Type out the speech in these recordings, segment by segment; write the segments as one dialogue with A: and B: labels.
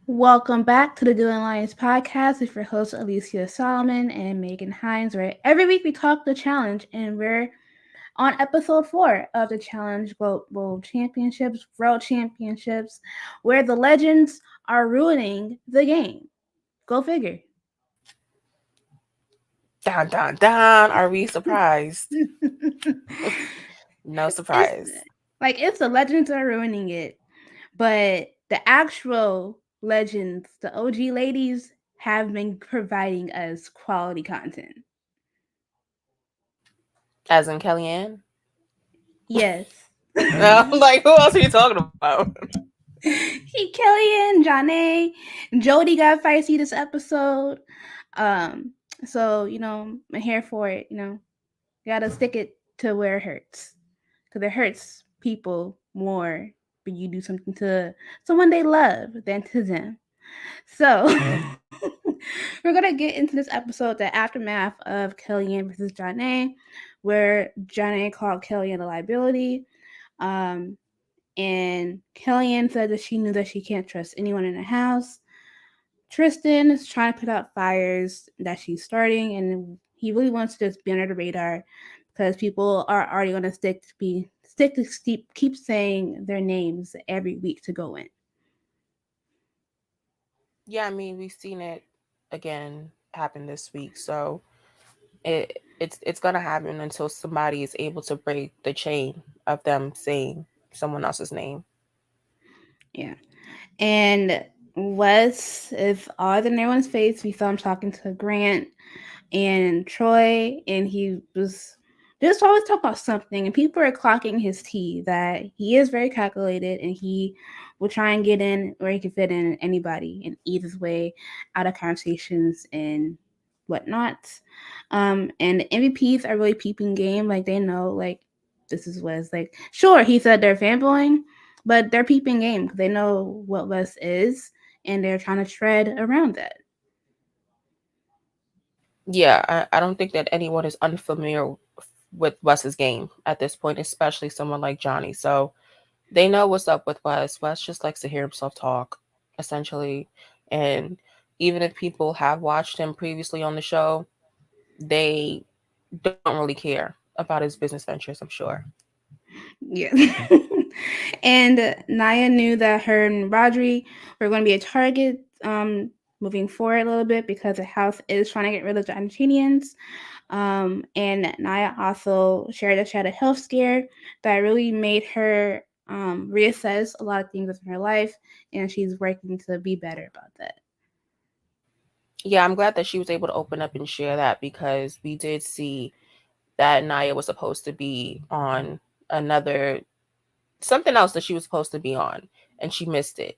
A: Welcome back to the Duel podcast with your hosts Alicia Solomon and Megan Hines, where every week we talk the challenge, and we're on episode 4 of the Challenge Global Championships, World Championships, where the legends are ruining the game. Go figure.
B: Down, down, down. Are we surprised? No
A: it's
B: surprise.
A: it's the legends are ruining it, but the actual legends, the OG ladies, have been providing us quality content.
B: As in Kellyanne?
A: Yes.
B: Like, who else are you talking about?
A: Kelly and Janae, Jody got feisty this episode. Um, so I'm here for it. Gotta stick it to where it hurts, because it hurts people more when you do something to someone they love than to them. So we're gonna get into this episode, the aftermath of Kellyanne versus Janae, where Janae called Kellyanne a liability. Um, and Kellyanne said that she knew that she can't trust anyone in the house. Tristan is trying to put out fires that she's starting, and he really wants to just be under the radar because people are already going to stick to keep saying their names every week to go in.
B: Yeah, I mean, we've seen it again happen this week. So it's gonna happen until somebody is able to break the chain of them saying someone else's name.
A: Yeah, and Wes, if all in everyone's face, we saw him talking to Grant and Troy, and he was just always talk about something, and people are clocking his tea that he is very calculated, and he will try and get in where he can fit in anybody and ease his way out of conversations and whatnot. And the MVPs are really peeping game, like they know, like this is Wes. Like, sure, he said they're fanboying, but they're peeping game because they know what Wes is, and they're trying to tread around that.
B: Yeah, I don't think that anyone is unfamiliar with Wes's game at this point, especially someone like Johnny. So they know what's up with Wes. Wes just likes to hear himself talk, essentially. And even if people have watched him previously on the show, they don't really care about his business ventures, I'm sure.
A: Yeah. And Naya knew that her and Rodri were going to be a target moving forward a little bit because the house is trying to get rid of the Argentinians. And Naya also shared that she had a health scare that really made her reassess a lot of things in her life, and she's working to be better about that.
B: Yeah, I'm glad that she was able to open up and share that because we did see that Naya was supposed to be on another something else that she was supposed to be on and she missed it.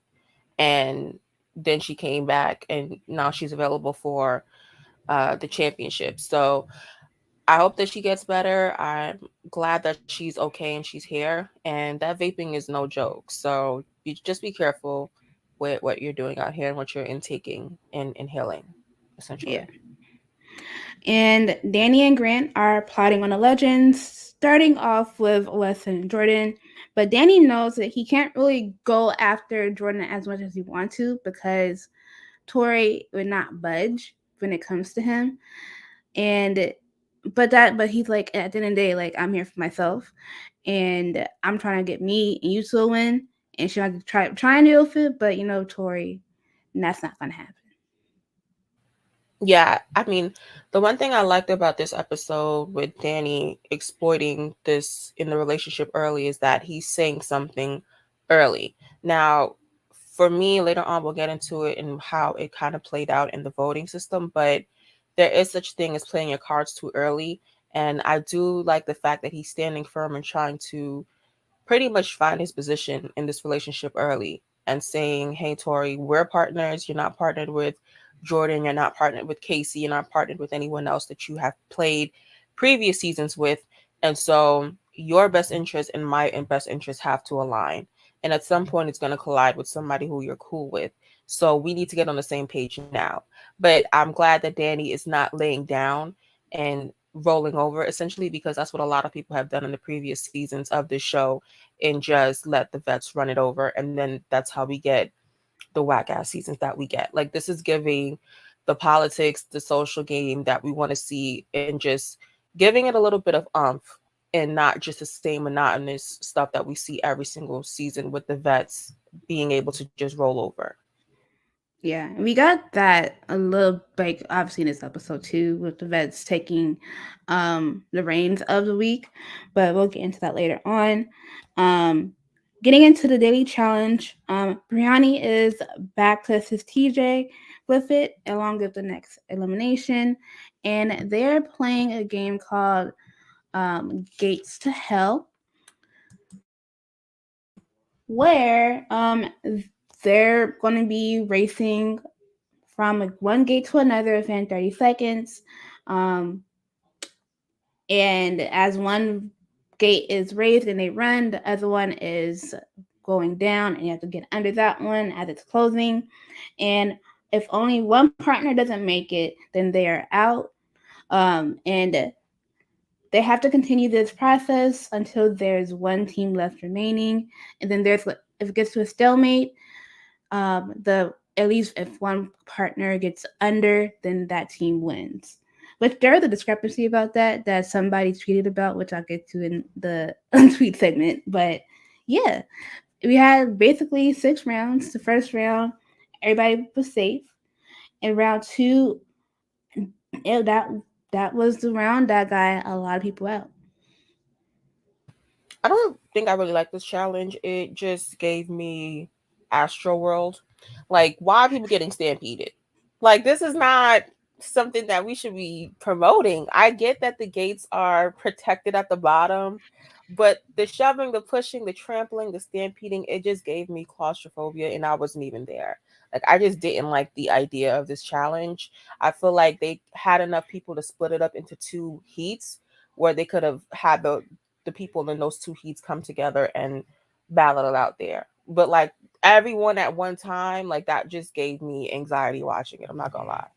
B: And then she came back and now she's available for the championship. So I hope that she gets better. I'm glad that she's okay and she's here. And that vaping is no joke. So you just be careful with what you're doing out here and what you're intaking and inhaling, essentially.
A: Yeah. And Danny and Grant are plotting on the legends, starting off with Wes and Jordan. But Danny knows that he can't really go after Jordan as much as he wants to because Tori would not budge when it comes to him. And but he's like, at the end of the day, like, I'm here for myself, and I'm trying to get me and you to a win. And she might try and deal with it, but Tori, that's not gonna happen.
B: Yeah, I mean, the one thing I liked about this episode with Danny exploiting this in the relationship early is that he's saying something early. Now, for me, later on, we'll get into it and how it kind of played out in the voting system, but there is such thing as playing your cards too early. And I do like the fact that he's standing firm and trying to pretty much find his position in this relationship early and saying, hey, Tori, we're partners. You're not partnered with Jordan. You're not partnered with Casey. You're not partnered with anyone else that you have played previous seasons with. And so your best interest and my best interest have to align. And at some point, it's going to collide with somebody who you're cool with. So we need to get on the same page now. But I'm glad that Danny is not laying down and rolling over, essentially, because that's what a lot of people have done in the previous seasons of this show and just let the vets run it over. And then that's how we get the whack ass seasons that we get. Like this is giving the politics, the social game that we want to see, and just giving it a little bit of and not just the same monotonous stuff that we see every single season with the vets being able to just roll over.
A: Yeah, and we got that a little like obviously in this episode too, with the vets taking the reins of the week, but we'll get into that later on. Um Getting into the daily challenge, Brianni is back to assist TJ with it along with the next elimination, and they're playing a game called Gates to Hell, where they're going to be racing from like one gate to another within 30 seconds. Um, and as one gate is raised and they run, the other one is going down, and you have to get under that one as it's closing. And if only one partner doesn't make it, then they are out. And they have to continue this process until there's one team left remaining. And then if it gets to a stalemate, the at least if one partner gets under, then that team wins. But there is a discrepancy about that somebody tweeted about, which I'll get to in the tweet segment. But yeah, we had basically 6 rounds. The first round, everybody was safe. In round two, that was the round that got a lot of people out.
B: I don't think I really like this challenge. It just gave me Astro World. Like, why are people getting stampeded? Like, this is not something that we should be promoting. I get that the gates are protected at the bottom, but the shoving, the pushing, the trampling, the stampeding, it just gave me claustrophobia, and I wasn't even there. Like, I just didn't like the idea of this challenge. I feel like they had enough people to split it up into two heats where they could have had the people in those two heats come together and battle it out there. But like everyone at one time, like that just gave me anxiety watching it. I'm not gonna lie.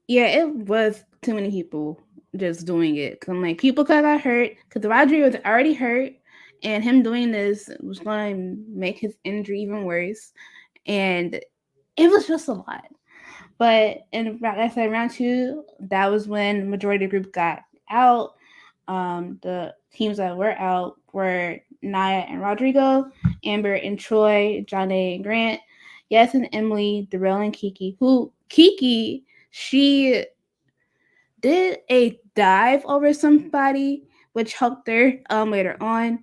A: Yeah, it was too many people just doing it. Cause I'm like, people could have got hurt because Rodri was already hurt, and him doing this was going to make his injury even worse. And it was just a lot. But in like I said, round two, that was when majority of the group got out. The teams that were out were Naya and Rodrigo, Amber and Troy, Johnny and Grant, Yes and Emily, Darrell and Kiki. Who Kiki? She did a dive over somebody, which helped her later on.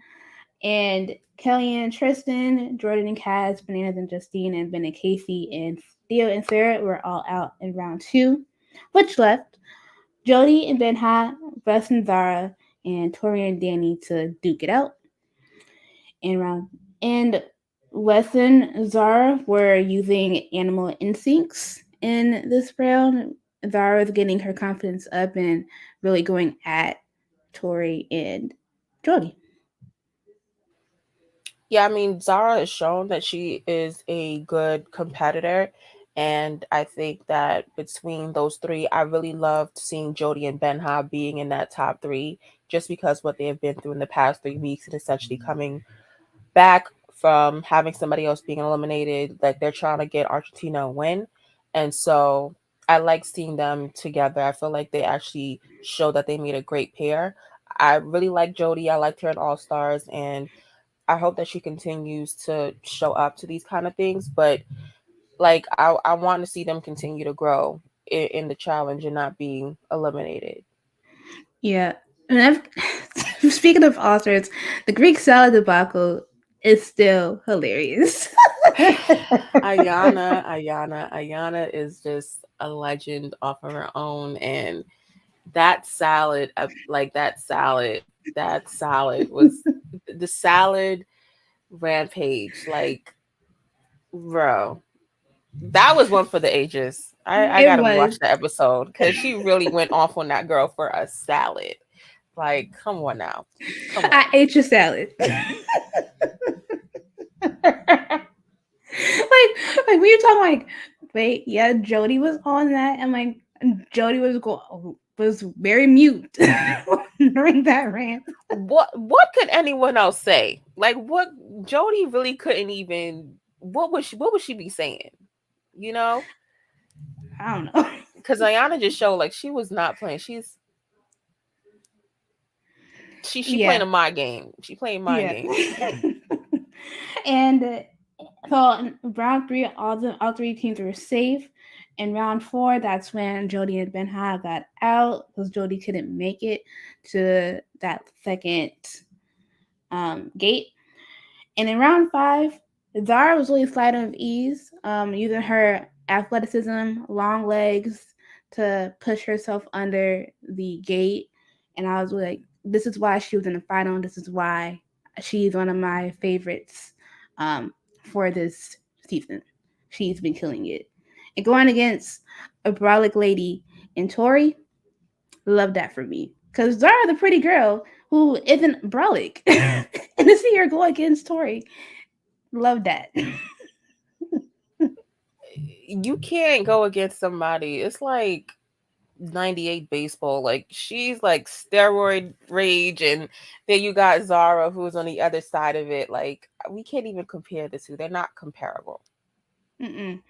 A: And Kelly and Tristan, Jordan and Kaz, Bananas and Justine, and Ben and Casey, and Theo and Sarah were all out in round two, which left Jody and Benha, Russ and Zara, and Tori and Danny to duke it out in round. And Wes and Zara were using animal instincts in this round. Zara was getting her confidence up and really going at Tori and Jody.
B: Yeah, I mean, Zara has shown that she is a good competitor. And I think that between those three, I really loved seeing Jody and Benha being in that top three, just because what they have been through in the past 3 weeks and essentially coming back from having somebody else being eliminated. Like they're trying to get Argentina a win. And so I like seeing them together. I feel like they actually show that they made a great pair. I really like Jody. I liked her in All Stars, and I hope that she continues to show up to these kind of things. But like I want to see them continue to grow in the challenge and not being eliminated.
A: Yeah. And speaking of authors, the Greek salad debacle is still hilarious.
B: Ayana is just a legend off of her own, and that salad, that salad was the salad rampage. Like, bro, that was one for the ages. I
A: It
B: gotta
A: was.
B: rewatch the episode because she really went off on that girl for a salad. Like, come on now, come
A: I
B: on.
A: ate your salad. Like when you talking like, wait, yeah, Jody was on that, and like Jody was very mute during that rant.
B: What could anyone else say? Like, what Jody really couldn't even. what would she be saying? You know,
A: I don't know.
B: because Ayana just showed like she was not playing. She playing
A: Yeah,
B: a mind game. She playing mind
A: yeah.
B: games.
A: And so in round three, all three teams were safe. In round four, that's when Jody and Benha got out because Jody couldn't make it to that second gate. And in round five, Zara was really sliding with ease, using her athleticism, long legs to push herself under the gate. And I was like, this is why she was in the final. This is why she's one of my favorites um, for this season. She's been killing it. And going against a brolic lady in Tori, love that for me. Because Zara, the pretty girl who isn't brolic, and to see her go against Tori, love that.
B: You can't go against somebody. It's like 98 baseball. Like she's like steroid rage, and then you got Zara who's on the other side of it. Like we can't even compare the two. They're not comparable.
A: Mm-mm.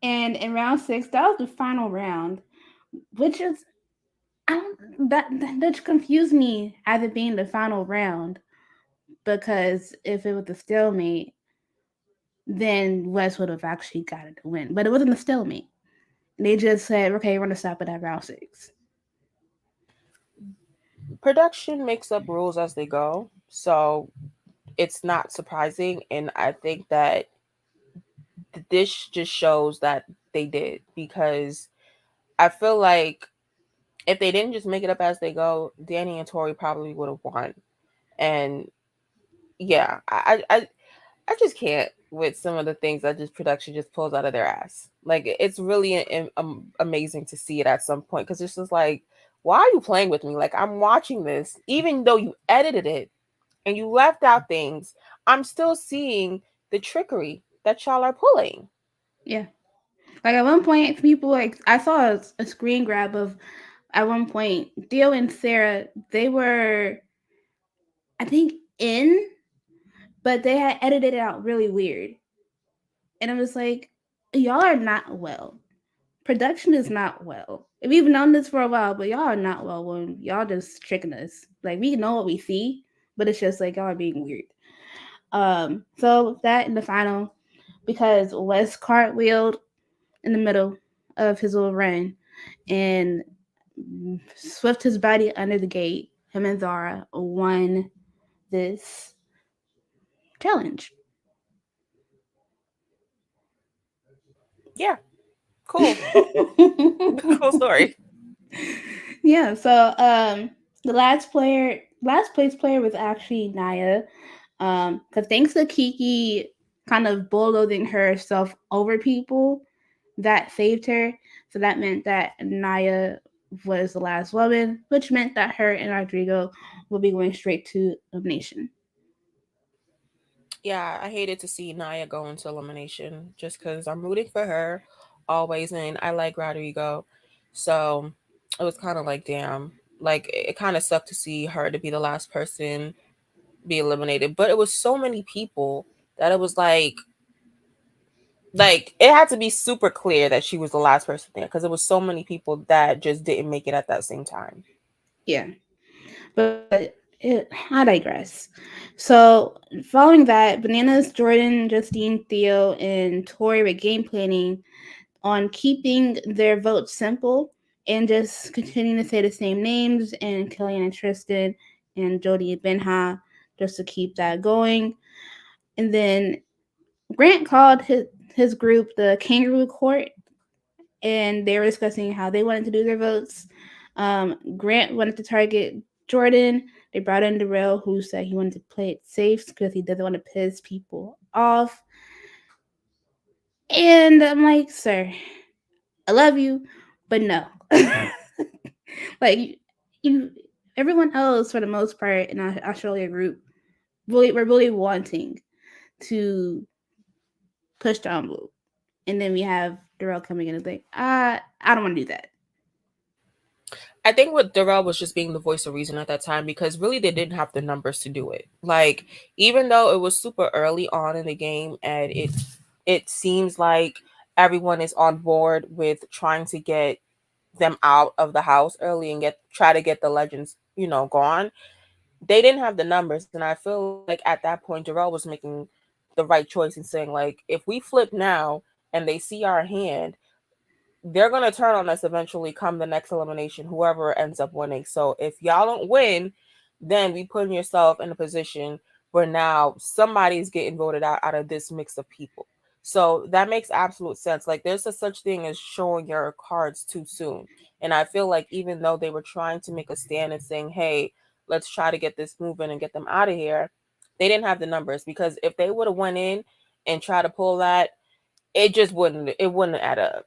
A: And in round six, that was the final round, which is I don't that confused me as it being the final round because if it was a stalemate, then West would have actually gotten the win. But it wasn't a stalemate. They just said, okay, we're gonna stop it at round six.
B: Production makes up rules as they go, so it's not surprising. And I think that this just shows that they did, because I feel like if they didn't just make it up as they go, Danny and Tori probably would have won. And yeah, I just can't with some of the things that just production just pulls out of their ass. Like it's really amazing to see it at some point, because it's just like, why are you playing with me? Like I'm watching this, even though you edited it and you left out things, I'm still seeing the trickery that y'all are pulling.
A: Yeah. Like at one point, people like I saw a screen grab of at one point Theo and Sarah they were I think in, but they had edited it out really weird, and I was like, y'all are not well. Production is not well. We've known this for a while, but y'all are not well when y'all just tricking us. Like we know what we see, but it's just like y'all are being weird. So that in the final, because Wes cartwheeled in the middle of his little run and swift his body under the gate, him and Zara won this challenge.
B: Yeah, cool. Cool story.
A: Yeah, so the last place player was actually Naya. Because thanks to Kiki kind of bulldozing herself over people, that saved her. So that meant that Naya was the last woman, which meant that her and Rodrigo will be going straight to elimination.
B: Yeah, I hated to see Naya go into elimination, just because I'm rooting for her always, and I like Rodrigo. So it was kind of like, damn, like it kind of sucked to see her to be the last person be eliminated. But it was so many people that it was like it had to be super clear that she was the last person there, because there was so many people that just didn't make it at that same time.
A: Yeah, but I digress. So following that, Bananas, Jordan, Justine, Theo, and Tori were game planning on keeping their votes simple and just continuing to say the same names and Kellyanne and Tristan and Jody and Benha just to keep that going. And then Grant called his group the Kangaroo Court and they were discussing how they wanted to do their votes. Grant wanted to target Jordan. They brought in Darrell, who said he wanted to play it safe because he doesn't want to piss people off. And I'm like, sir, I love you, but no. Like you, everyone else for the most part in our Australia group really were really wanting to push the envelope, and then we have Darrell coming in and like, I don't want to do that.
B: I think what Darrell was just being the voice of reason at that time because really they didn't have the numbers to do it. Like even though it was super early on in the game and it seems like everyone is on board with trying to get them out of the house early and get try to get the legends, gone. They didn't have the numbers, and I feel like at that point Darrell was making the right choice in saying like if we flip now and they see our hand, they're gonna turn on us eventually come the next elimination, whoever ends up winning. So if y'all don't win, then we putting yourself in a position where now somebody's getting voted out of this mix of people. So that makes absolute sense. Like there's a such thing as showing your cards too soon. And I feel like even though they were trying to make a stand and saying, hey, let's try to get this moving and get them out of here, they didn't have the numbers because if they would have went in and tried to pull that, it wouldn't add up.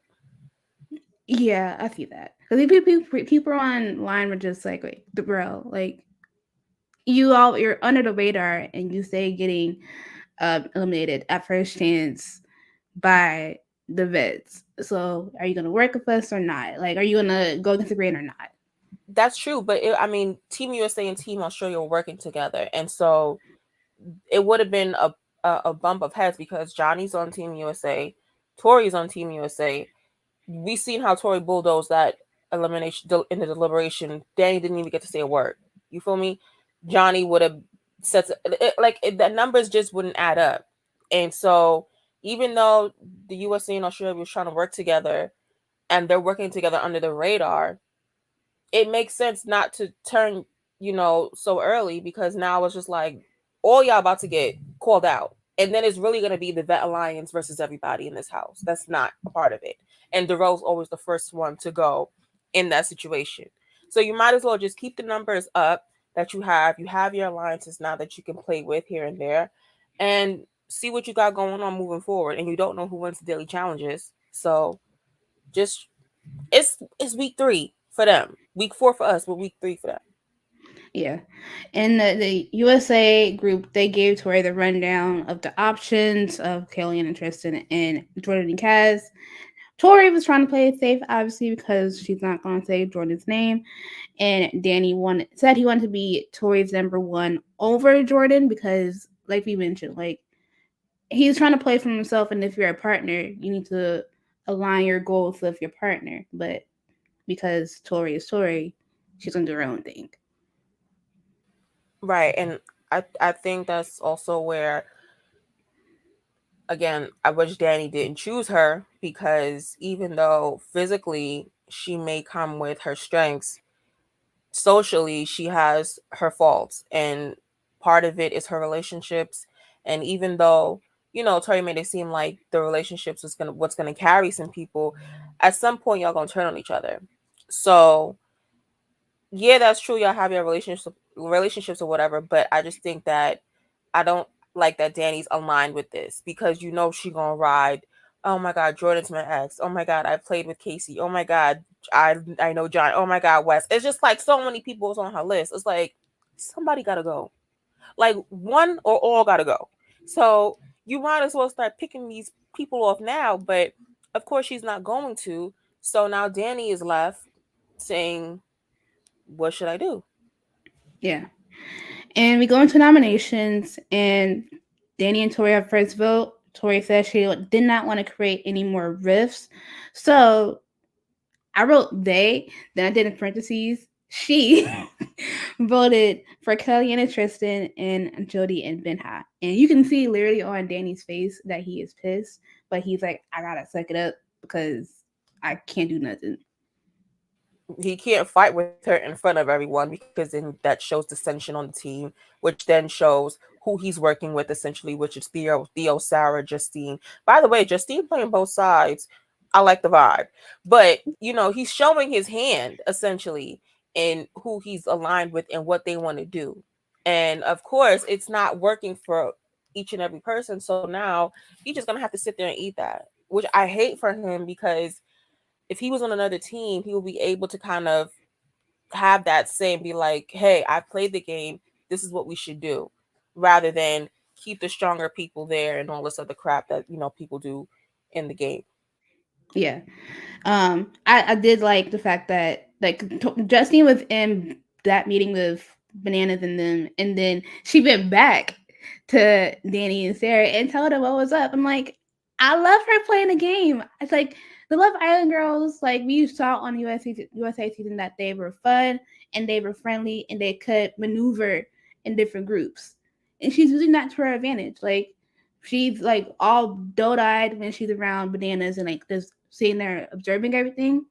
A: Yeah, I see that. Because people online were just like, wait, the bro, like you're under the radar, and you say getting eliminated at first chance by the vets. So, are you gonna work with us or not? Like, are you gonna go against the grain or not?
B: That's true, but I mean, Team USA and Team Australia were working together, and so it would have been a bump of heads because Johnny's on Team USA, Tori's on Team USA. We seen how Tori bulldozed that elimination in the deliberation. Danny didn't even get to say a word. You feel me? Johnny would have said the numbers just wouldn't add up, and so even though the USA and Australia was trying to work together and they're working together under the radar, it makes sense not to turn, so early because now it's just like all y'all about to get called out. And then it's really going to be the vet alliance versus everybody in this house. That's not a part of it. And Darrell's always the first one to go in that situation. So you might as well just keep the numbers up that you have. You have your alliances now that you can play with here and there and see what you got going on moving forward. And you don't know who wins the daily challenges. So just it's week 3 for them. Week 4 for us, but week 3 for them.
A: Yeah. In the USA group, they gave Tori the rundown of the options of Killian and Tristan and Jordan and Kaz. Tori was trying to play it safe, obviously, because she's not going to say Jordan's name. And Danny said he wanted to be Tori's number one over Jordan because, like we mentioned, like he's trying to play for himself. And if you're a partner, you need to align your goals with your partner. But because Tori is Tori, she's going to do her own thing.
B: Right. And I think that's also where again, I wish Danny didn't choose her because even though physically she may come with her strengths, socially she has her faults and part of it is her relationships. And even though, Tori made it seem like the relationships was gonna what's gonna carry some people, at some point y'all gonna turn on each other. So yeah, that's true. Y'all have your relationships or whatever, but I just think that I don't like that Danny's aligned with this because she gonna ride. Oh my God, Jordan's my ex. Oh my God, I played with Casey. Oh my God, I know John. Oh my God, Wes. It's just like so many people is on her list. It's like somebody gotta go. Like one or all gotta go. So you might as well start picking these people off now. But of course, she's not going to. So now Danny is left saying, "What should I do?"
A: Yeah. And we go into nominations, and Danny and Tori have first vote. Tori says she did not want to create any more rifts. So I wrote they, then I did in parentheses, she voted for Kelly and Tristan and Jody and Benha. And you can see literally on Danny's face that he is pissed, but he's like, I gotta suck it up because I can't do nothing.
B: He can't fight with her in front of everyone because then that shows dissension on the team, which then shows who he's working with essentially, which is Theo, Sarah, Justine. By the way, Justine playing both sides. I like the vibe, but he's showing his hand essentially in who he's aligned with and what they want to do, and of course, it's not working for each and every person. So now he's just gonna have to sit there and eat that, which I hate for him because if he was on another team, he will be able to kind of have that say and be like, hey, I played the game. This is what we should do, rather than keep the stronger people there and all this other crap that, people do in the game.
A: Yeah. I did like the fact that Like Justine was in that meeting with Bananas and them, and then she went back to Danny and Sarah and told them what was up. I'm like, I love her playing the game. It's like the Love Island girls, like we saw on USA season, that they were fun and they were friendly and they could maneuver in different groups. And she's using that to her advantage. Like she's like all doe-eyed when she's around Bananas and like just sitting there observing everything.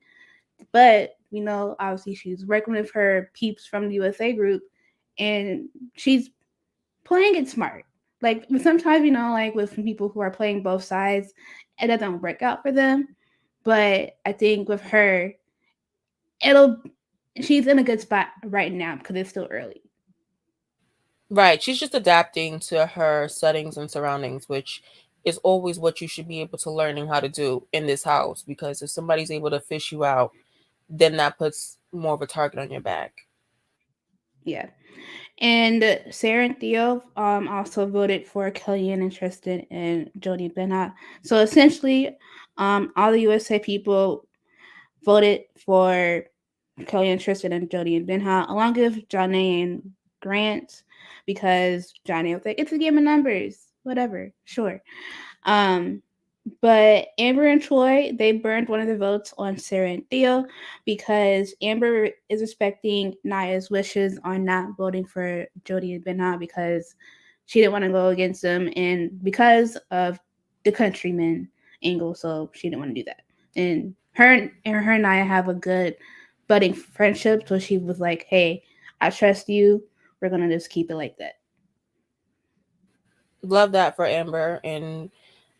A: But obviously she's working with her peeps from the USA group, and she's playing it smart. Like sometimes, like with people who are playing both sides, it doesn't work out for them. But I think with her, it'll she's in a good spot right now because it's still early.
B: Right. She's just adapting to her settings and surroundings, which is always what you should be able to learning how to do in this house. Because if somebody's able to fish you out, then that puts more of a target on your back.
A: Yeah. And Sarah and Theo also voted for Kellyanne and Tristan and Jody Benhot. So essentially, all the USA people voted for Kellyanne, Tristan, and Jody and Benha, along with Johnny and Grant, because Johnny was like, it's a game of numbers, whatever, sure. Um, but Amber and Troy, they burned one of the votes on Sarah and Theo because Amber is respecting Naya's wishes on not voting for Jody and Benha because she didn't want to go against them and because of the countryman angle, so she didn't want to do that. And her and Naya have a good budding friendship, so she was like, "Hey, I trust you. We're gonna just keep it like that."
B: Love that for Amber. And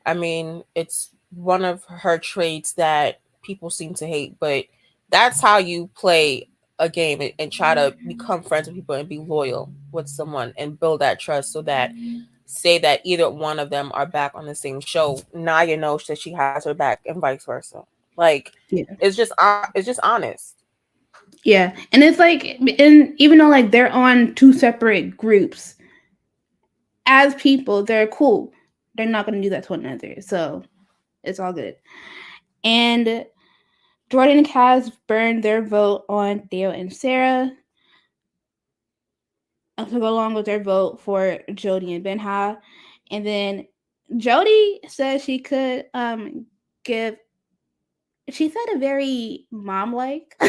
B: I mean, it's one of her traits that people seem to hate, but that's how you play a game and try to become friends with people and be loyal with someone and build that trust so that say that either one of them are back on the same show, Naya knows that she has her back and vice versa. Like
A: Yeah.
B: it's just honest.
A: Yeah, and it's like, and even though like they're on two separate groups, as people, they're cool. They're not gonna do that to one another, so it's all good. And Jordan and Kaz burned their vote on Theo and Sarah to go along with their vote for Jody and Benha. And then Jody said she could give she said a very mom like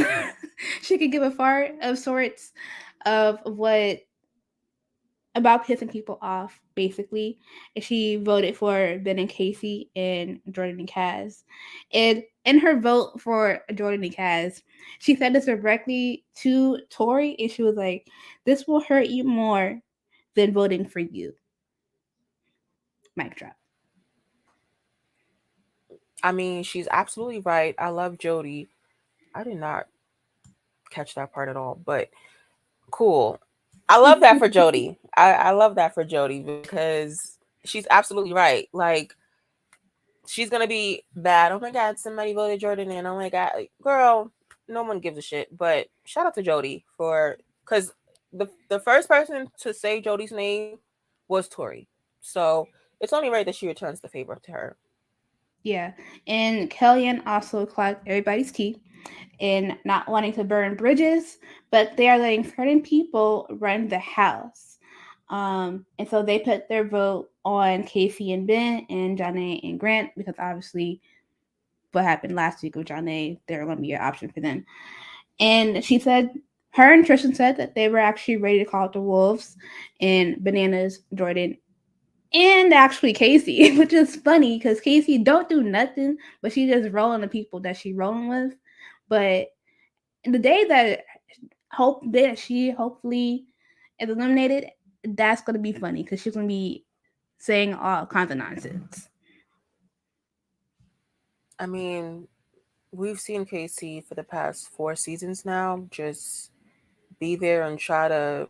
A: she could give a fart of sorts of what about pissing people off, basically. And she voted for Ben and Casey and Jordan and Kaz. And in her vote for Jordan and Kaz, she said this directly to Tori, and she was like, "This will hurt you more than voting for you." Mic drop.
B: I mean, she's absolutely right. I love Jody. I did not catch that part at all, but cool. I love that for Jody. I love that for Jody because she's absolutely right. Like she's gonna be bad. Oh my god, somebody voted Jordan in. Oh my god, like, girl, no one gives a shit. But shout out to Jody for because the first person to say Jody's name was Tori. So it's only right that she returns the favor to her.
A: Yeah. And Kellyanne also clocked everybody's tea in not wanting to burn bridges, but they are letting certain people run the house. And so they put their vote on Casey and Ben and Johnny and Grant because obviously what happened last week with Johnny, they're going to be an option for them. And she said, her and Tristan said that they were actually ready to call it the Wolves and Bananas, Jordan, and actually Casey, which is funny because Casey don't do nothing, but she just rolling the people that she rolling with. But the day that she hopefully is eliminated, that's gonna be funny because she's gonna be saying all kinds of nonsense.
B: I mean, we've seen Casey for the past 4 seasons now just be there and try to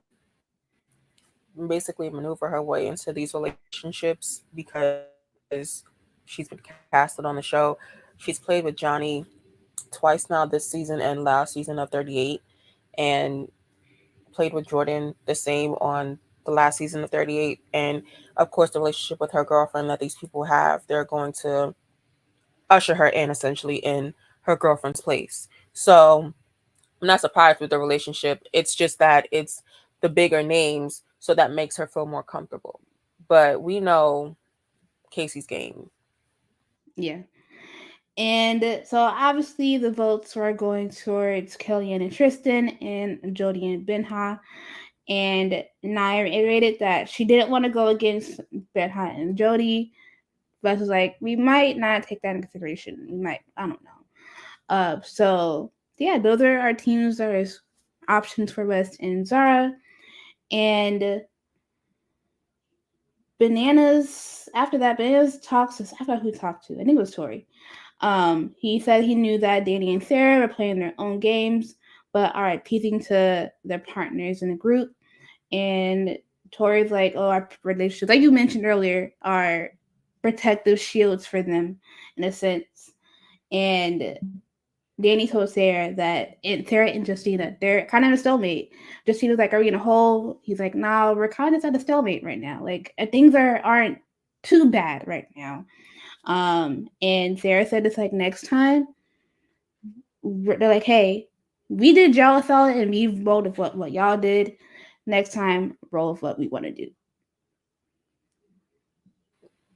B: basically maneuver her way into these relationships because she's been casted on the show. She's played with Johnny twice now this season and last season of 38 and played with Jordan the same on the last season of 38 and of course the relationship with her girlfriend that these people have, they're going to usher her in essentially in her girlfriend's place. So I'm not surprised with the relationship. It's just that it's the bigger names, so that makes her feel more comfortable. But we know Casey's game.
A: Yeah. And so obviously the votes were going towards Kellyanne and Tristan and Jody and Benha. And Naya reiterated that she didn't want to go against Benha and Jody. But was like, we might not take that into consideration. We might, I don't know. So yeah, those are our teams. There is options for West and Zara. And Bananas, after that, Bananas talks, I forgot who talked to. I think it was Tori. He said he knew that Danny and Sarah were playing their own games, but are appeasing to their partners in the group. And Tori's like, oh, our relationships, like you mentioned earlier, are protective shields for them in a sense. And Danny told Sarah that Sarah and Justina, they're kind of a stalemate. Justina's like, are we in a hole? He's like, nah, we're kind of at a stalemate right now. Like things aren't too bad right now. And Sarah said it's like next time they're like, hey, we did y'all a solid and we rolled with what y'all did. Next time, roll with what we want to do.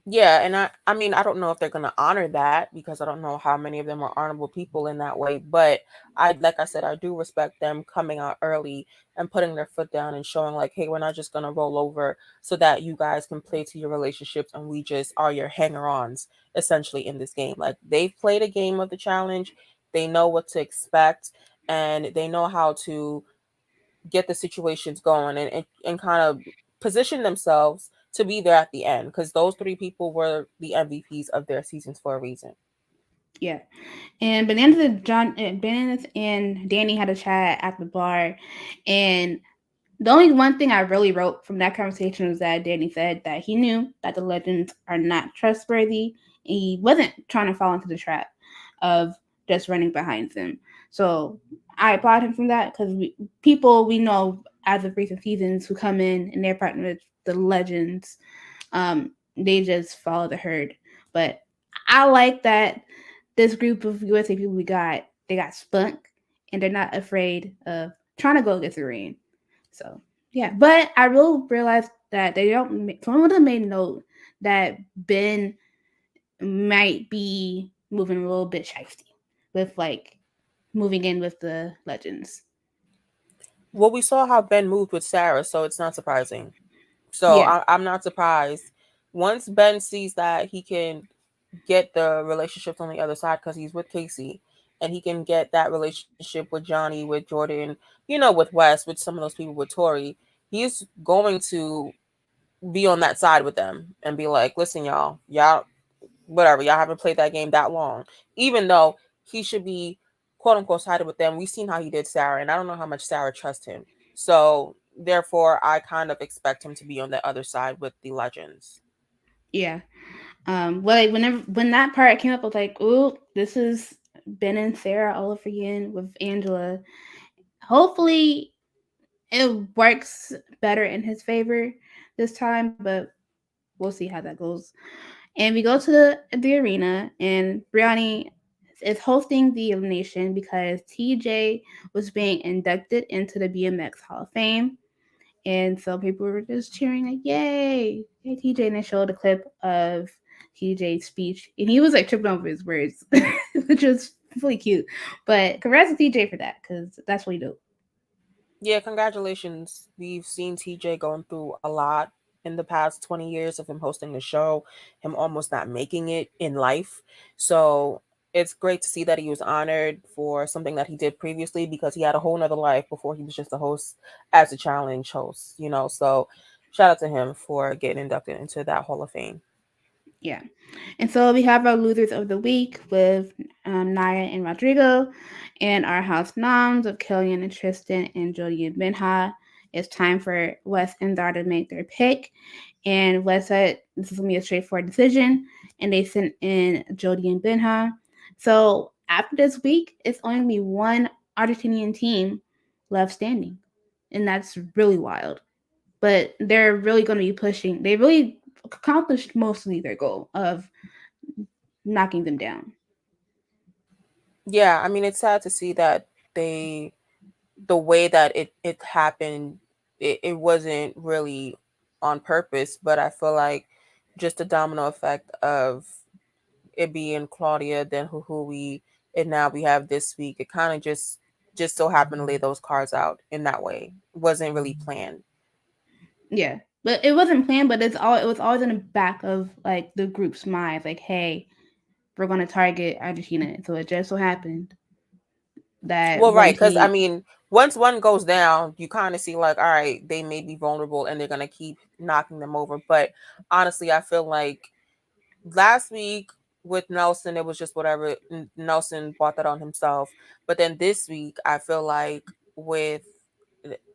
B: Yeah, and I mean I don't know if they're gonna honor that because I don't know how many of them are honorable people in that way. But I like I said, I do respect them coming out early and putting their foot down and showing like, hey, we're not just gonna roll over so that you guys can play to your relationships and we just are your hanger-ons essentially in this game. Like they've played a game of the challenge, they know what to expect, and they know how to get the situations going and kind of position themselves to be there at the end because those three people were the MVPs of their seasons for a reason.
A: Yeah. And Bananas and Danny had a chat at the bar, and the only one thing I really wrote from that conversation was that Danny said that he knew that the legends are not trustworthy. And he wasn't trying to fall into the trap of just running behind them. So I applaud him from that because people we know as of recent seasons who come in and they're partnered with the legends, they just follow the herd. But I like that this group of USA people they got spunk and they're not afraid of trying to go against the rain. So yeah, but I will realize that they don't. Some of them made note that Ben might be moving a little bit shifty with like moving in with the legends.
B: Well, we saw how Ben moved with Sarah, so it's not surprising. So
A: Yeah,
B: I'm not surprised. Once Ben sees that he can get the relationships on the other side because he's with Casey and he can get that relationship with Johnny, with Jordan, with Wes, with some of those people, with Tori, he's going to be on that side with them and be like, listen, y'all, whatever, y'all haven't played that game that long. Even though he should be quote unquote sided with them. We've seen how he did Sarah, and I don't know how much Sarah trusts him. So therefore I kind of expect him to be on the other side with the legends.
A: yeah. Well, like when that part came up, I was like, "Ooh, this is Ben and Sarah all over again with Angela." Hopefully, it works better in his favor this time, but we'll see how that goes. And we go to the arena, and Brianni is hosting the elimination because TJ was being inducted into the BMX Hall of Fame. And so people were just cheering, like, yay, yay, TJ. And they showed a clip of TJ's speech. And he was like tripping over his words, which was really cute. But congrats to TJ for that because that's what he do.
B: Yeah, congratulations. We've seen TJ going through a lot in the past 20 years of him hosting the show, him almost not making it in life. So it's great to see that he was honored for something that he did previously because he had a whole nother life before he was just a host as a challenge host. So shout out to him for getting inducted into that Hall of Fame.
A: Yeah. And so we have our losers of the week with Naya and Rodrigo, and our house noms of Killian and Tristan and Jody and Benha. It's time for Wes and Zara to make their pick. And Wes said this is going to be a straightforward decision, and they sent in Jody and Benha. So after this week, it's only going to be one Argentinian team left standing. And that's really wild. But they're really going to be pushing. They really accomplished mostly their goal of knocking them down.
B: Yeah, I mean, it's sad to see that they the way that it happened, it wasn't really on purpose, but I feel like just the domino effect of it being Claudia, then Huhui, and now we have this week. It kind of just so happened to lay those cards out in that way. It wasn't really planned.
A: Yeah, but it wasn't planned. But it was always in the back of like the group's mind. Like, hey, we're gonna target Argentina. So it just so happened that
B: Well,
A: one
B: right, because I
A: team.
B: mean, once one goes down, you kind of see like, all right, they may be vulnerable, and they're gonna keep knocking them over. But honestly, I feel like last week with Nelson, it was just whatever. Nelson brought that on himself. But then this week, I feel like with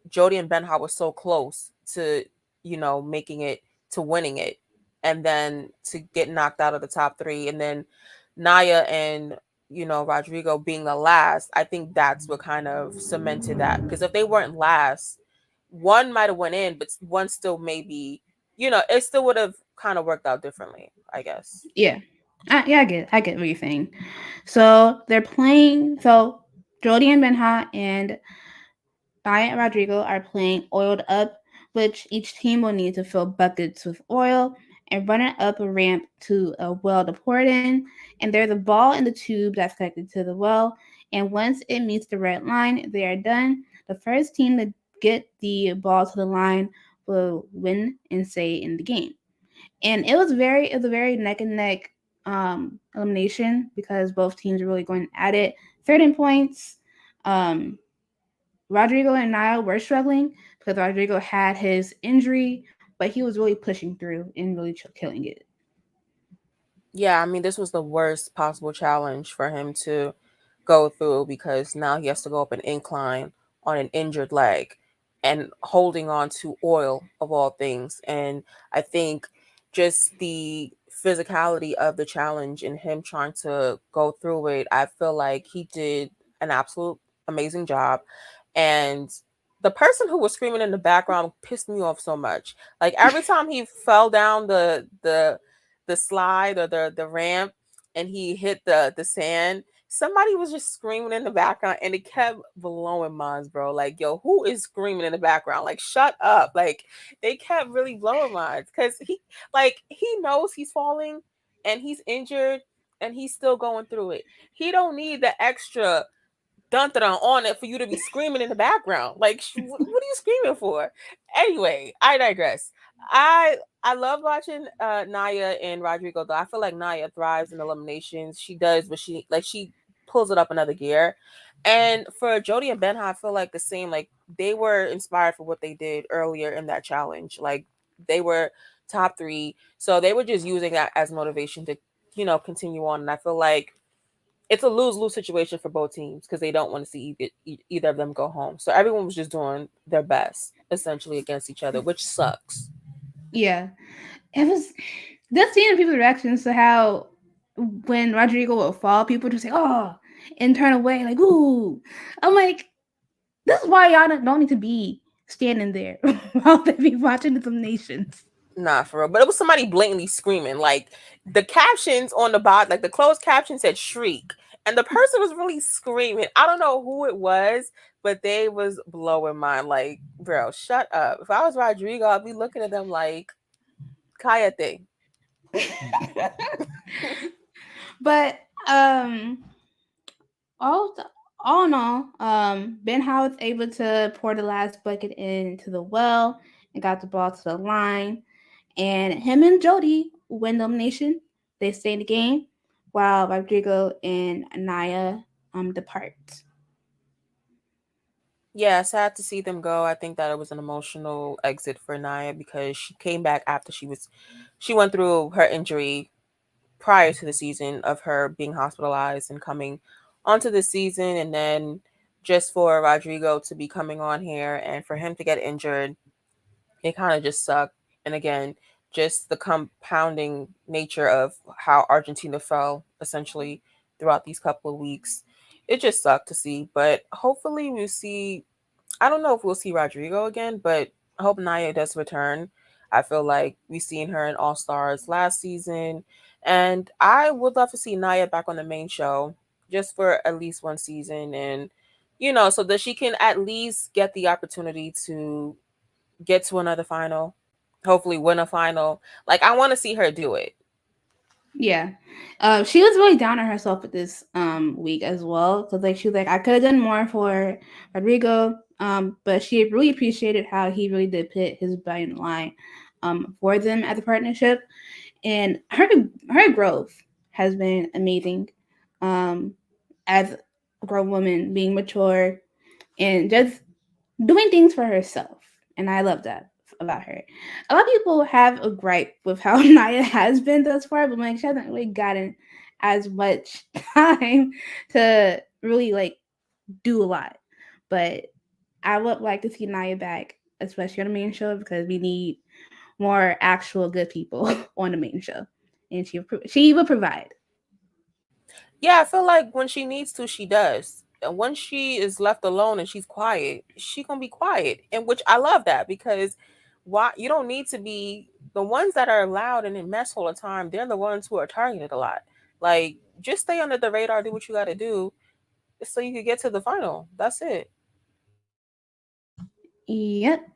B: Jody and Benha was so close to, making it, to winning it, and then to get knocked out of the top three, and then Naya and Rodrigo being the last. I think that's what kind of cemented that, because if they weren't last, one might have went in, but one still maybe, it still would have kind of worked out differently, I guess.
A: Yeah, yeah, I get what you're saying. So they're playing. So Jody and Benha and Naya and Rodrigo are playing oiled up, which each team will need to fill buckets with oil and run it up a ramp to a well to pour it in. And there's a ball in the tube that's connected to the well. And once it meets the red line, they are done. The first team to get the ball to the line will win and stay in the game. And it was a very neck and neck elimination because both teams were really going at it. Certain points, um, Rodrigo and Niall were struggling because Rodrigo had his injury, but he was really pushing through and really killing it.
B: Yeah, I mean, this was the worst possible challenge for him to go through, because now he has to go up an incline on an injured leg and holding on to oil of all things. And I think just the physicality of the challenge and him trying to go through it, I feel like he did an absolute amazing job. And the person who was screaming in the background pissed me off so much. Like every time he fell down the slide or the ramp, and he hit the sand, somebody was just screaming in the background, and it kept blowing minds, bro. Like, yo, who is screaming in the background? Like, shut up. Like, they kept really blowing minds, because he knows he's falling and he's injured, and he's still going through it. He don't need the extra dun dun on it for you to be screaming in the background. Like, what are you screaming for? Anyway, I digress. I love watching Naya and Rodrigo, though. I feel like Naya thrives in eliminations. She does, but she pulls it up another gear. And for Jody and Benha, I feel like the same. Like, they were inspired for what they did earlier in that challenge. Like, they were top three, so they were just using that as motivation to continue on. And I feel like it's a lose-lose situation for both teams, because they don't want to see either of them go home. So everyone was just doing their best essentially against each other, which sucks.
A: Yeah, it was just seeing people's reactions to how when Rodrigo would fall, people just say, "Oh," and turn away like, "Ooh." I'm like, this is why y'all don't need to be standing there while they be watching the nations.
B: Nah, for real. But it was somebody blatantly screaming. Like, the captions on the bot, like the closed caption said "shriek," and the person was really screaming. I don't know who it was, but they was blowing mine. Like, bro, shut up. If I was Rodrigo, I'd be looking at them like, "Kayate."
A: But um, all all in all, Ben Howe was able to pour the last bucket into the well and got the ball to the line. And him and Jody win the elimination. They stay in the game while Rodrigo and Naya depart.
B: Yeah, sad to see them go. I think that it was an emotional exit for Naya, because she came back after she went through her injury prior to the season of her being hospitalized and coming onto the season, and then just for Rodrigo to be coming on here and for him to get injured, it kind of just sucked. And again, just the compounding nature of how Argentina fell essentially throughout these couple of weeks. It just sucked to see, but hopefully we'll see. I don't know if we'll see Rodrigo again, but I hope Naya does return. I feel like we've seen her in All Stars last season, and I would love to see Naya back on the main show just for at least one season, and so that she can at least get the opportunity to get to another final, hopefully win a final. Like, I want to see her do it.
A: Yeah. She was really down on herself with this week as well, because like she was like, I could have done more for Rodrigo, but she really appreciated how he really did put his body in line for them as a partnership, and her growth has been amazing, um as a grown woman, being mature and just doing things for herself. And I love that about her. A lot of people have a gripe with how Naya has been thus far, but like she hasn't really gotten as much time to really like do a lot. But I would like to see Naya back, especially on the main show, because we need more actual good people on the main show, and she will provide.
B: Yeah, I feel like when she needs to, she does. And when she is left alone and she's quiet, she gonna be quiet. And which I love that, because why you don't need to be the ones that are loud and in mess all the time, they're the ones who are targeted a lot. Like, just stay under the radar, do what you gotta do so you can get to the final. That's it.
A: Yep.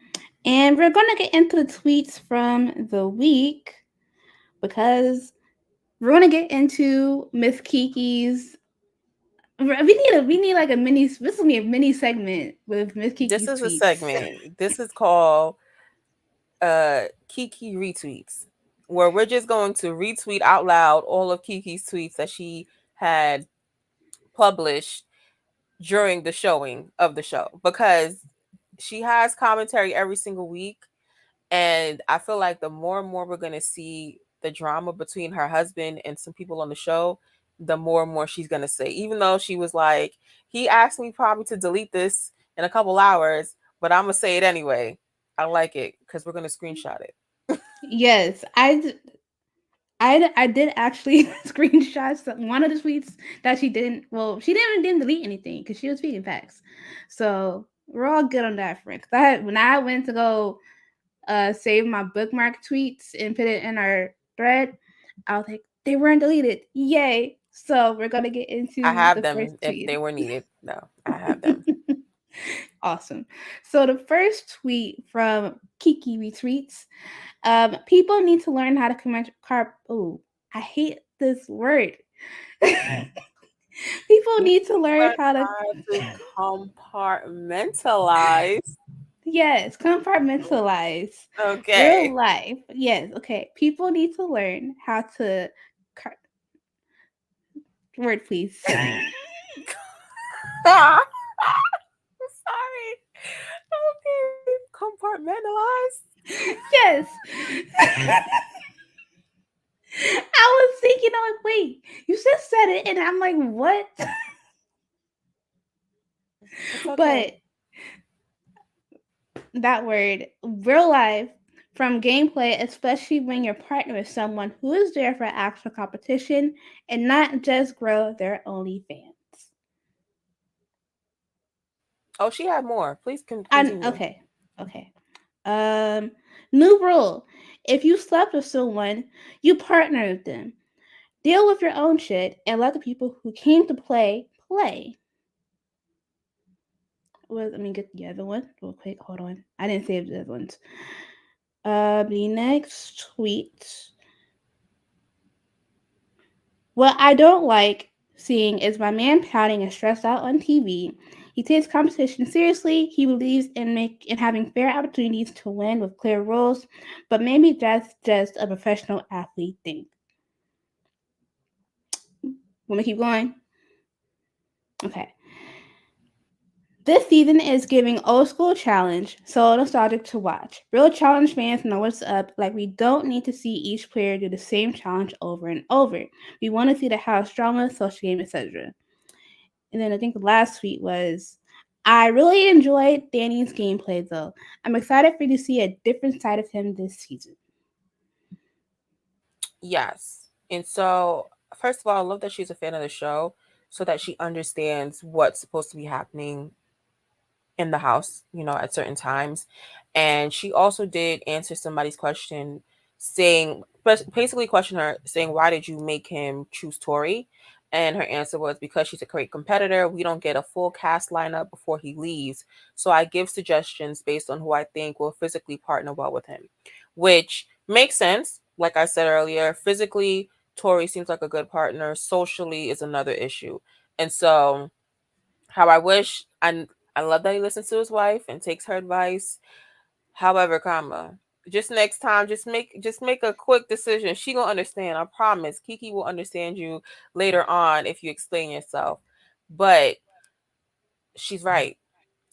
A: And we're gonna get into the tweets from the week because we're gonna get into Miss Kiki's. We need like a mini. This is gonna be a mini segment with Miss
B: This
A: Kiki's
B: is a
A: tweets.
B: segment. This is called Kiki retweets, where we're just going to retweet out loud all of Kiki's tweets that she had published during the showing of the show, because she has commentary every single week, and I feel like the more and more we're going to see the drama between her husband and some people on the show, the more and more she's going to say, even though she was like, he asked me probably to delete this in a couple hours, but I'm going to say it anyway. I like it because we're going to screenshot it.
A: Yes, I did actually screenshot one of the tweets that she didn't. Well, she didn't delete anything because she was speaking facts. So we're all good on that front. 'Cause when I went to go save my bookmark tweets and put it in our thread, I was like, they weren't deleted. Yay! So we're gonna get
B: I
A: into
B: have
A: the first
B: them if
A: tweet.
B: they were needed. No, I have them.
A: Awesome. So the first tweet from Kiki retweets. People need to learn how to Oh, I hate this word. People
B: Need
A: need to
B: to
A: learn
B: learn
A: how to
B: how to compartmentalize.
A: yes, compartmentalize real
B: Okay.
A: life. Yes, okay. People need to learn how to car- word please.
B: Sorry. Okay. Compartmentalize.
A: Yes. I was thinking, I'm like, wait, you just said it, and I'm like, what?
B: It's okay.
A: But that word, real life, from gameplay, especially when your partner is someone who is there for actual competition and not just grow their OnlyFans.
B: Oh, she had more. Please
A: And
B: continue.
A: okay. Um, New rule: if you slept with someone, you partner with them. Deal with your own shit and let the people who came to play play. Let me get the other one real quick. Hold on, I didn't save the other ones. The next tweet. What I don't like seeing is my man pouting and stressed out on TV. He takes competition seriously. He believes in having fair opportunities to win with clear rules, but maybe that's just a professional athlete thing. Want me to keep going? Okay. This season is giving old school challenge, so nostalgic to watch. Real challenge fans know what's up. Like, we don't need to see each player do the same challenge over and over. We want to see the house drama, social game, etc. And then I think the last tweet was, I really enjoyed Danny's gameplay though. I'm excited for you to see a different side of him this season.
B: Yes. And so, first of all, I love that she's a fan of the show so that she understands what's supposed to be happening in the house, at certain times. And she also did answer somebody's question saying, but basically question her saying, why did you make him choose Tori? And her answer was, because she's a great competitor, we don't get a full cast lineup before he leaves. So I give suggestions based on who I think will physically partner well with him, which makes sense. Like I said earlier, physically, Tori seems like a good partner. Socially is another issue. And so, how I love that he listens to his wife and takes her advice. However, comma, just next time, just make a quick decision. She gonna understand. I promise. Kiki will understand you later on if you explain yourself. But she's right.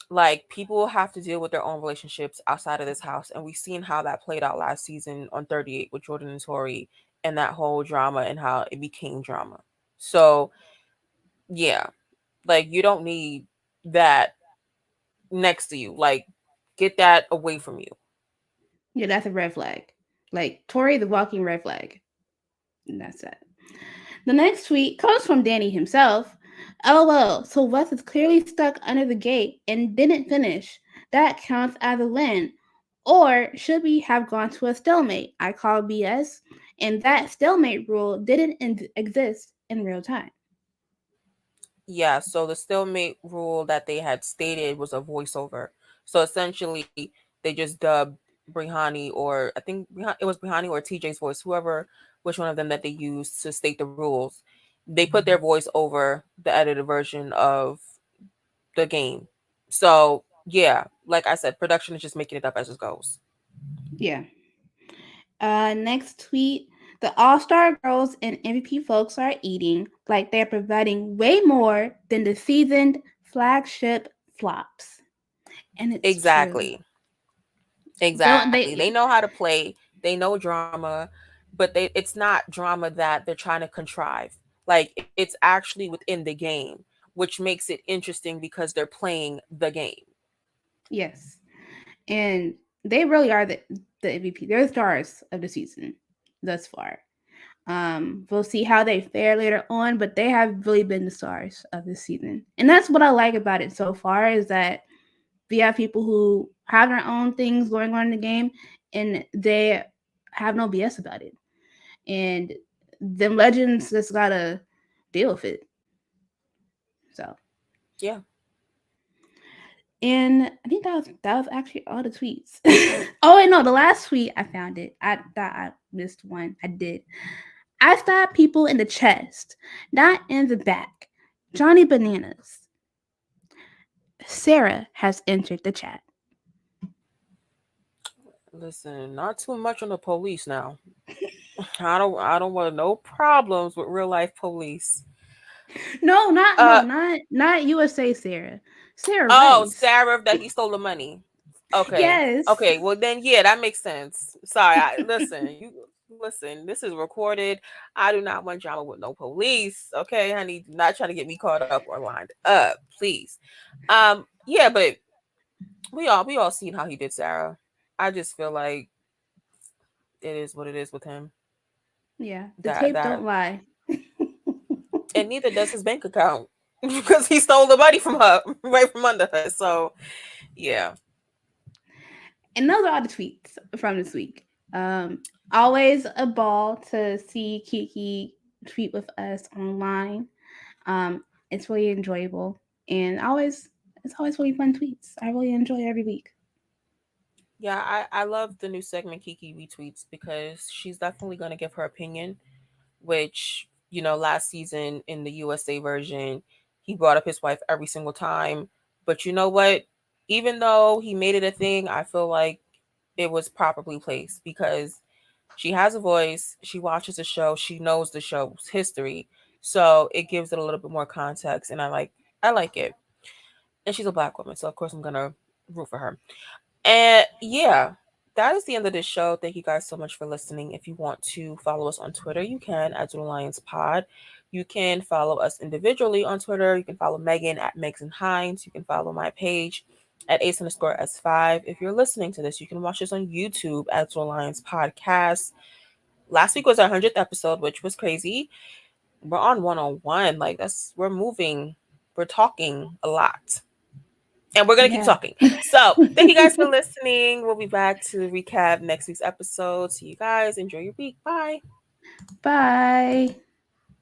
B: Like, people have to deal with their own relationships outside of this house, and we've seen how that played out last season on 38 with Jordan and Tori, and that whole drama and how it became drama. So yeah, like, you don't need that next to you. Like, get that away from you.
A: Yeah, that's a red flag. Like Tori, the walking red flag. And that's it. The next tweet comes from Danny himself. LOL, so Wes is clearly stuck under the gate and didn't finish. That counts as a win. Or should we have gone to a stalemate? I call BS. And that stalemate rule didn't exist in real time.
B: Yeah, so the stalemate rule that they had stated was a voiceover. So essentially, they just dubbed Brihani, or I think it was Brihani or TJ's voice, whoever, which one of them that they used to state the rules. They put their voice over the edited version of the game. So yeah, like I said, production is just making it up as it goes.
A: Yeah. Next tweet. The All Star girls and MVP folks are eating like they're providing way more than the seasoned flagship flops. And it's true.
B: Exactly.
A: Don't
B: Exactly. They
A: they?
B: know how to play. They know drama, but it's not drama that they're trying to contrive. Like, it's actually within the game, which makes it interesting because they're playing the game.
A: Yes, and they really are the MVP. They're the stars of the season thus far. We'll see how they fare later on, but they have really been the stars of this season, and that's what I like about it so far is that we have people who have their own things going on in the game, and they have no BS about it. And them legends just gotta deal with it. So,
B: Yeah.
A: and I think that was actually all the tweets. Oh wait, no, the last tweet I found it. I thought I missed one. I did. I stabbed people in the chest, not in the back. Johnny Bananas. Sarah has entered the chat.
B: Listen, not too much on the police now. I don't want no problems with real life police.
A: No, not
B: Uh
A: no, not USA Sarah. Sarah
B: oh,
A: Rice.
B: Sarah, that he stole the money. Okay.
A: Yes.
B: Okay. Well then, yeah, that makes sense. Sorry. Listen. This is recorded. I do not want drama with no police. Okay, honey. Do not try to get me caught up or lined up, please. Yeah, but we all seen how he did Sarah. I just feel like it is what it is with him.
A: Yeah, the
B: That
A: tape
B: that
A: don't lie.
B: and neither does his bank account because he stole the money from her right from under her. So yeah.
A: And those are all the tweets from this week. Always a ball to see Kiki tweet with us online. It's really enjoyable, and always it's always really fun tweets. I really enjoy every week.
B: Yeah, I love the new segment Kiki retweets because she's definitely going to give her opinion, which, last season in the USA version, he brought up his wife every single time. But you know what? Even though he made it a thing, I feel like it was properly placed because she has a voice, she watches the show, she knows the show's history. So it gives it a little bit more context, and I like it. And she's a black woman, so of course I'm gonna root for her. And yeah, that is the end of this show. Thank you guys so much for listening. If you want to follow us on Twitter, you can at Duel Alliance Pod. You can follow us individually on Twitter. You can follow Megan at Megs and Hines. You can follow my page at ace_s5. If you're listening to this, you can watch us on YouTube at Duel Alliance Podcast. Last week was our 100th episode, which was crazy. We're on 101. Like, we're moving. We're talking a lot, and we're gonna keep
A: Yeah.
B: talking. So thank you guys for listening. We'll be back to recap next week's episode. See you guys. Enjoy your week. Bye.
A: Bye.